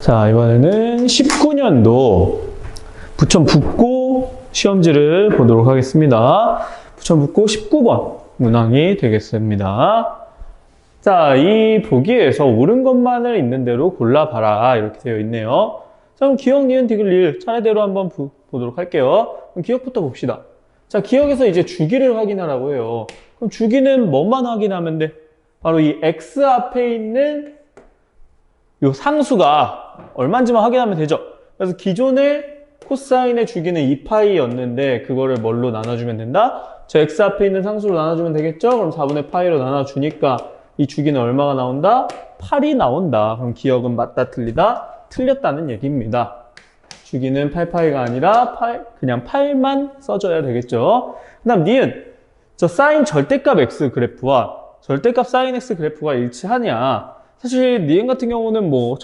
자, 이번에는 19년도 부천북고 시험지를 보도록 하겠습니다. 부천북고 19번 문항이 되겠습니다. 자, 이 보기에서 옳은 것만을 있는 대로 골라봐라 이렇게 되어 있네요. 자, 그럼 기억, 니은, 디귿, 리을 차례대로 한번 보도록 할게요. 그럼 기억부터 봅시다. 자, 기억에서 이제 주기를 확인하라고 해요. 그럼 주기는 뭐만 확인하면 돼? 바로 이 x 앞에 있는 요 상수가 얼마인지만 확인하면 되죠. 그래서 기존의 코사인의 주기는 2파이였는데 그거를 뭘로 나눠주면 된다? 저 x 앞에 있는 상수로 나눠주면 되겠죠? 그럼 4분의 파이로 나눠주니까 이 주기는 얼마가 나온다? 8이 나온다. 그럼 기억은 맞다, 틀리다? 틀렸다는 얘기입니다. 주기는 8파이가 아니라 그냥 8만 써줘야 되겠죠. 그 다음 니은, 저 사인 절대값 x 그래프와 절대값 사인 x 그래프가 일치하냐? 사실 니은 같은 경우는 뭐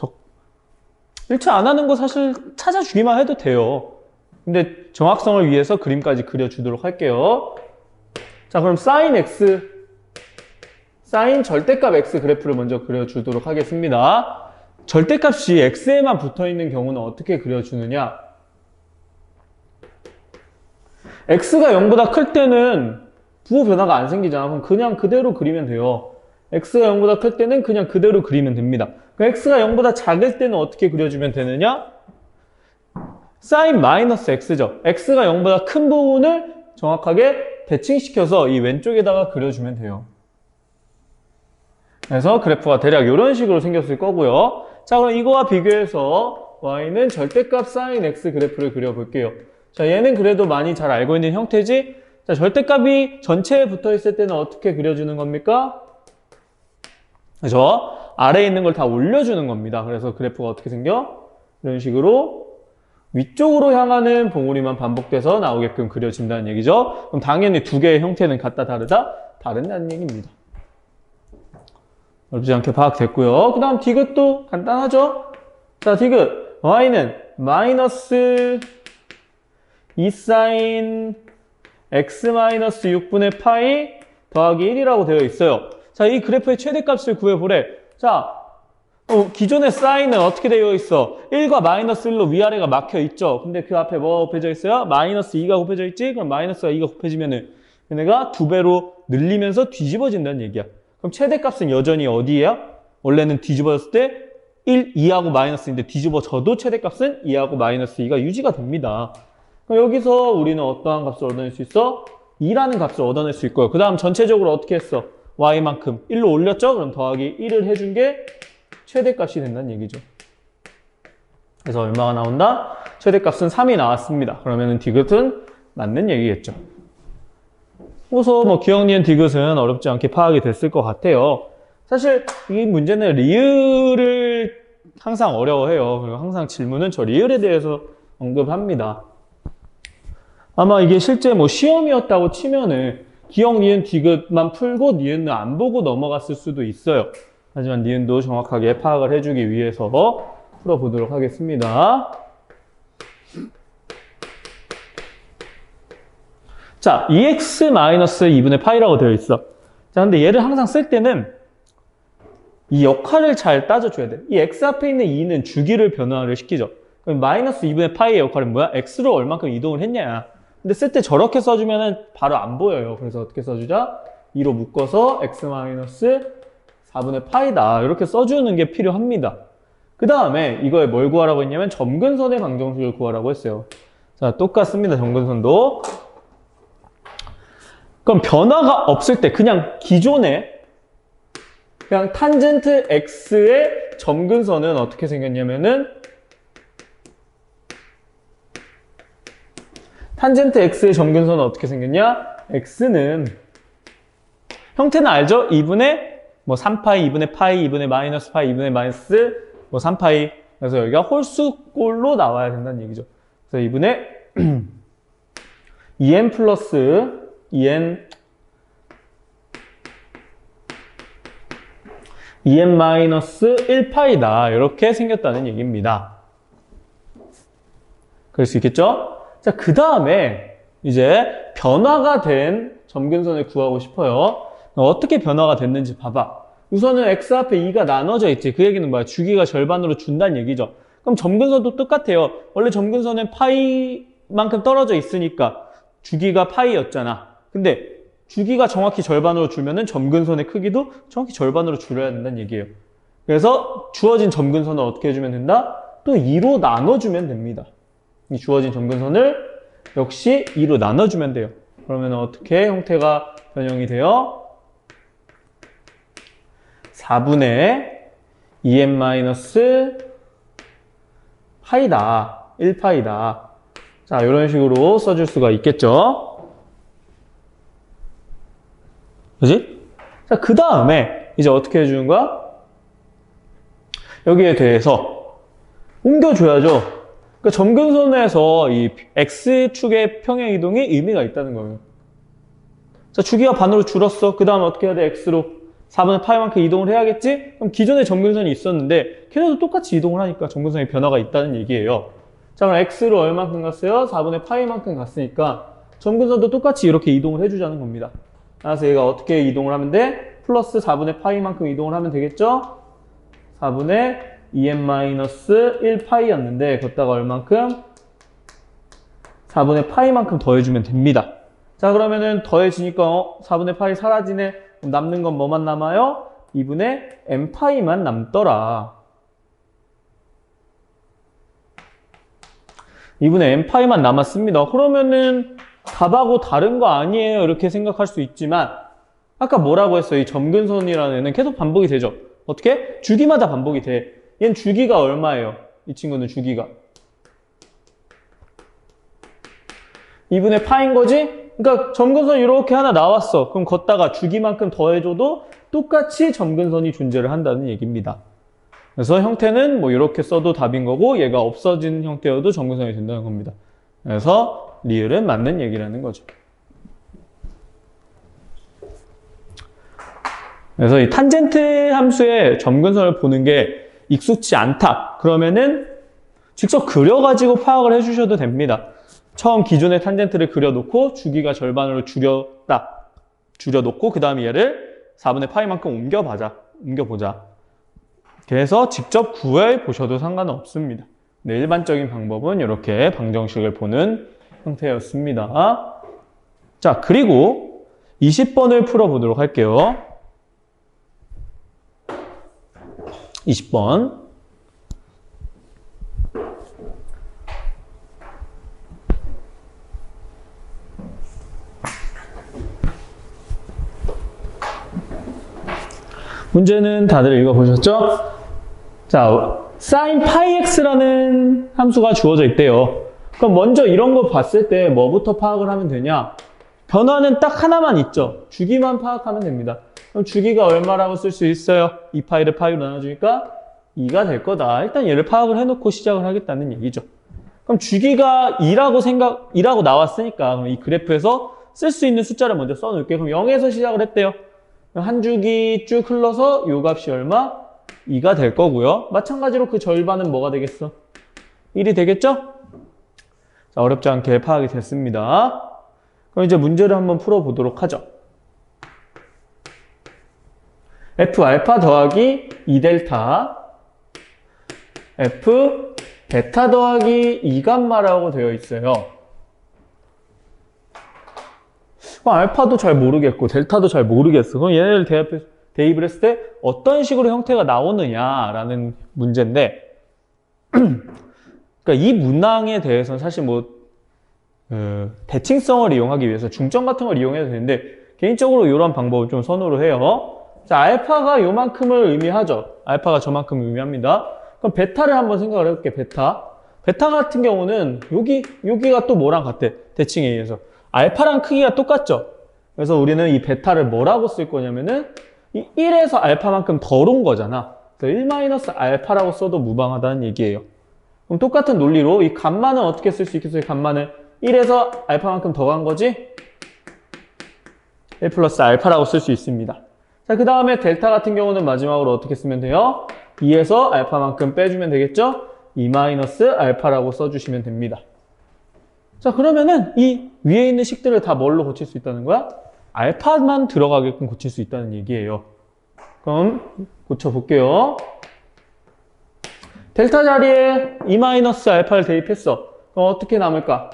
일치 안 하는 거 사실 찾아주기만 해도 돼요. 근데 정확성을 위해서 그림까지 그려주도록 할게요. 자, 그럼 사인 절대값 x 그래프를 먼저 그려주도록 하겠습니다. 절대값이 x에만 붙어있는 경우는 어떻게 그려주느냐? x가 0보다 클 때는 부호 변화가 안 생기잖아. 그럼 그냥 그대로 그리면 돼요. x가 0보다 클 때는 그냥 그대로 그리면 됩니다. 그럼 x가 0보다 작을 때는 어떻게 그려주면 되느냐? 사인 마이너스 x죠. x가 0보다 큰 부분을 정확하게 대칭시켜서 이 왼쪽에다가 그려주면 돼요. 그래서 그래프가 대략 이런 식으로 생겼을 거고요. 자, 그럼 이거와 비교해서 y는 절대값 사인 x 그래프를 그려볼게요. 자, 얘는 그래도 많이 잘 알고 있는 형태지? 자, 절대값이 전체에 붙어 있을 때는 어떻게 그려주는 겁니까? 그래서 아래에 있는 걸 다 올려주는 겁니다. 그래서 그래프가 어떻게 생겨? 이런 식으로 위쪽으로 향하는 봉우리만 반복돼서 나오게끔 그려진다는 얘기죠. 그럼 당연히 두 개의 형태는 같다, 다르다? 다른다는 얘기입니다. 어렵지 않게 파악됐고요. 그 다음 디귿도 간단하죠? 자, 디귿 y는 마이너스 2사인 x 마이너스 6분의 파이 더하기 1이라고 되어 있어요. 자, 이 그래프의 최대값을 구해보래. 자, 기존의 사인은 어떻게 되어 있어? 1과 마이너스 1로 위아래가 막혀 있죠. 근데 그 앞에 뭐가 곱해져 있어요? 마이너스 2가 곱해져 있지? 그럼 마이너스가 2가 곱해지면은 얘네가 2배로 늘리면서 뒤집어진다는 얘기야. 그럼 최대값은 여전히 어디야? 원래는 뒤집어졌을 때 1, 2하고 마이너스인데 뒤집어져도 최대값은 2하고 마이너스 2가 유지가 됩니다. 그럼 여기서 우리는 어떠한 값을 얻어낼 수 있어? 2라는 값을 얻어낼 수 있고요. 그 다음 전체적으로 어떻게 했어? y만큼 1로 올렸죠? 그럼 더하기 1을 해준 게 최대값이 된다는 얘기죠. 그래서 얼마가 나온다? 최대값은 3이 나왔습니다. 그러면은 디귿은 맞는 얘기겠죠. 그래서 뭐 기억, 니은, 디귿은 어렵지 않게 파악이 됐을 것 같아요. 사실 이 문제는 리을을 항상 어려워해요. 그리고 항상 질문은 저 리을에 대해서 언급합니다. 아마 이게 실제 뭐 시험이었다고 치면은 기억, 니은, 디귿만 풀고 니은은 안 보고 넘어갔을 수도 있어요. 하지만 니은도 정확하게 파악을 해주기 위해서 풀어보도록 하겠습니다. 자, 2x-2분의 파이라고 되어 있어. 자, 근데 얘를 항상 쓸 때는 이 역할을 잘 따져줘야 돼. 이 x 앞에 있는 2는 주기를 변화를 시키죠. 그럼 마이너스 2분의 파이의 역할은 뭐야? x로 얼만큼 이동을 했냐. 근데 쓸 때 저렇게 써주면 바로 안 보여요. 그래서 어떻게 써주자? 2로 묶어서 x-4분의 파이다. 이렇게 써주는 게 필요합니다. 그 다음에 이거에 뭘 구하라고 했냐면 점근선의 방정식을 구하라고 했어요. 자, 똑같습니다. 점근선도. 그럼 변화가 없을 때 그냥 기존에 그냥 탄젠트 x의 점근선은 어떻게 생겼냐면은 탄젠트 x의 점근선은 어떻게 생겼냐? x는 형태는 알죠? 2분의 뭐 3파이, 2분의 파이, 2분의 마이너스 파이, 2분의 마이너스 뭐 3파이. 그래서 여기가 홀수꼴로 나와야 된다는 얘기죠. 그래서 2분의 2n 플러스 2n 마이너스 1파이다. 이렇게 생겼다는 얘기입니다. 그럴 수 있겠죠? 자, 그 다음에 이제 변화가 된 점근선을 구하고 싶어요. 어떻게 변화가 됐는지 봐봐. 우선은 x 앞에 2가 나눠져 있지. 그 얘기는 뭐야? 주기가 절반으로 준다는 얘기죠. 그럼 점근선도 똑같아요. 원래 점근선은 파이만큼 떨어져 있으니까 주기가 파이였잖아. 근데 주기가 정확히 절반으로 줄면은 점근선의 크기도 정확히 절반으로 줄여야 된다는 얘기예요. 그래서 주어진 점근선을 어떻게 해주면 된다? 또 2로 나눠주면 됩니다. 이 주어진 점근선을 역시 2로 나눠주면 돼요. 그러면 어떻게 형태가 변형이 돼요? 4분의 2n- 파이다. 1파이다. 자, 이런 식으로 써줄 수가 있겠죠? 그지? 자, 그 다음에 이제 어떻게 해주는 거야? 여기에 대해서 옮겨줘야죠. 그러니까 점근선에서 이 X축의 평행 이동이 의미가 있다는 거예요. 자, 주기가 반으로 줄었어. 그 다음 어떻게 해야 돼? X로 4분의 파이만큼 이동을 해야겠지? 그럼 기존에 점근선이 있었는데 걔네도 똑같이 이동을 하니까 점근선의 변화가 있다는 얘기예요. 자, 그럼 X로 얼만큼 갔어요? 4분의 파이만큼 갔으니까 점근선도 똑같이 이렇게 이동을 해주자는 겁니다. 그래서 얘가 어떻게 이동을 하면 돼? 플러스 4분의 파이만큼 이동을 하면 되겠죠? 4분의 2n-1파이였는데 걷다가 얼만큼? 4분의 파이만큼 더해주면 됩니다. 자, 그러면은 더해지니까 4분의 파이 사라지네. 그럼 남는 건 뭐만 남아요? 2분의 n파이만 남더라. 2분의 n파이만 남았습니다. 그러면은 답하고 다른 거 아니에요? 이렇게 생각할 수 있지만 아까 뭐라고 했어요? 이 점근선이라는 애는 계속 반복이 되죠. 어떻게? 주기마다 반복이 돼. 얘는 주기가 얼마예요? 이 친구는 주기가 2분의 파인 거지? 그러니까 점근선 이렇게 하나 나왔어. 그럼 걷다가 주기만큼 더해줘도 똑같이 점근선이 존재를 한다는 얘기입니다. 그래서 형태는 뭐 이렇게 써도 답인 거고 얘가 없어진 형태여도 점근선이 된다는 겁니다. 그래서 리을은 맞는 얘기라는 거죠. 그래서 이 탄젠트 함수의 점근선을 보는 게 익숙치 않다. 그러면은 직접 그려가지고 파악을 해주셔도 됩니다. 처음 기존의 탄젠트를 그려놓고 주기가 절반으로 줄여놓고 그 다음에 얘를 4분의 파이만큼 옮겨보자. 그래서 직접 구해보셔도 상관은 없습니다. 네, 일반적인 방법은 이렇게 방정식을 보는 형태였습니다. 자, 그리고 20번을 풀어보도록 할게요. 20번. 문제는 다들 읽어보셨죠? 자, sin πx라는 함수가 주어져 있대요. 그럼 먼저 이런 거 봤을 때 뭐부터 파악을 하면 되냐? 변화는 딱 하나만 있죠. 주기만 파악하면 됩니다. 그럼 주기가 얼마라고 쓸 수 있어요? 2파이를 파이로 나눠주니까 2가 될 거다. 일단 얘를 파악을 해놓고 시작을 하겠다는 얘기죠. 그럼 주기가 2라고 나왔으니까 그럼 이 그래프에서 쓸 수 있는 숫자를 먼저 써놓을게요. 그럼 0에서 시작을 했대요. 한 주기 쭉 흘러서 요 값이 얼마? 2가 될 거고요. 마찬가지로 그 절반은 뭐가 되겠어? 1이 되겠죠? 자, 어렵지 않게 파악이 됐습니다. 그럼 이제 문제를 한번 풀어보도록 하죠. F알파 더하기 2델타 F 베타 더하기 2감마라고 되어 있어요. 그럼 알파도 잘 모르겠고 델타도 잘 모르겠어. 그럼 얘네를 대입을 했을 때 어떤 식으로 형태가 나오느냐라는 문제인데 그러니까 이 문항에 대해서는 사실 뭐 대칭성을 이용하기 위해서 중점 같은 걸 이용해도 되는데 개인적으로 이런 방법을 좀 선호를 해요. 자, 알파가 요만큼을 의미하죠. 알파가 저만큼 의미합니다. 그럼 베타를 한번 생각을 해볼게. 베타 같은 경우는 여기가 또 뭐랑 같아? 대칭에 의해서 알파랑 크기가 똑같죠. 그래서 우리는 이 베타를 뭐라고 쓸 거냐면은 이 1에서 알파만큼 덜 온 거잖아. 그래서 1-알파라고 써도 무방하다는 얘기예요. 그럼 똑같은 논리로 이 감마는 어떻게 쓸 수 있겠어요? 감마는 1에서 알파만큼 더 간 거지? 1 플러스 알파라고 쓸 수 있습니다. 자, 그 다음에 델타 같은 경우는 마지막으로 어떻게 쓰면 돼요? 2에서 알파만큼 빼주면 되겠죠? 2-알파라고 써주시면 됩니다. 자, 그러면은 이 위에 있는 식들을 다 뭘로 고칠 수 있다는 거야? 알파만 들어가게끔 고칠 수 있다는 얘기예요. 그럼 고쳐볼게요. 델타 자리에 2-알파를 대입했어. 그럼 어떻게 남을까?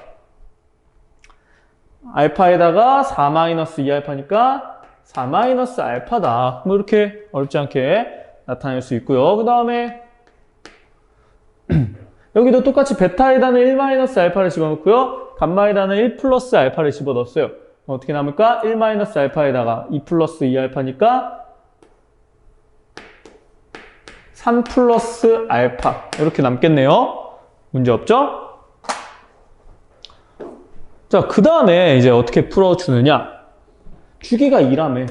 알파에다가 4-2알파니까 4-알파다. 뭐 이렇게 어렵지 않게 나타낼 수 있고요. 그 다음에 여기도 똑같이 베타에다는 1-알파를 집어넣고요. 감마에다는 1+알파를 집어넣었어요. 어떻게 남을까? 1-알파에다가 2+2알파니까 3+알파 이렇게 남겠네요. 문제 없죠? 자, 그 다음에 이제 어떻게 풀어주느냐? 주기가 2라며.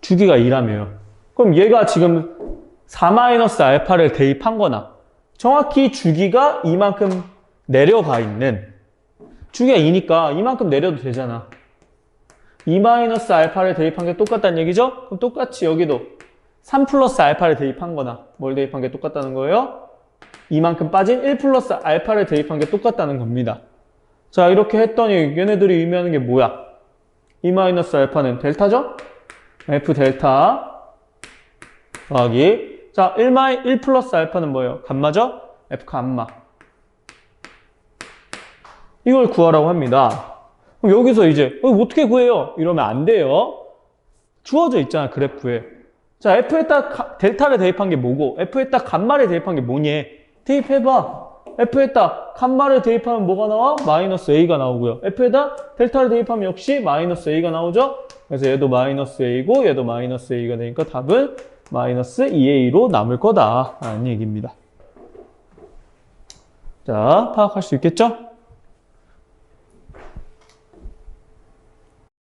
주기가 2라며요. 그럼 얘가 지금 4-알파를 대입한 거나 정확히 주기가 이만큼 내려가 있는 주기가 2니까 이만큼 내려도 되잖아. 2-알파를 대입한 게 똑같다는 얘기죠? 그럼 똑같이 여기도 3+알파를 대입한 거나 뭘 대입한 게 똑같다는 거예요? 이만큼 빠진 1+알파를 대입한 게 똑같다는 겁니다. 자, 이렇게 했더니 얘네들이 의미하는 게 뭐야? 2-알파는 델타죠? F 델타 더하기 자, 1+알파는 뭐예요? 감마죠? F 감마. 이걸 구하라고 합니다. 그럼 여기서 이제 어떻게 구해요? 이러면 안 돼요. 주어져 있잖아, 그래프에. 자, F에다 델타를 대입한 게 뭐고 F에다 감마를 대입한 게 뭐니? 대입해봐. F에다 감마를 대입하면 뭐가 나와? -A가 나오고요. F에다 델타를 대입하면 역시 -A가 나오죠? 그래서 얘도 -A고 얘도 -A가 되니까 답은 -2A로 남을 거다 라는 얘기입니다. 자, 파악할 수 있겠죠?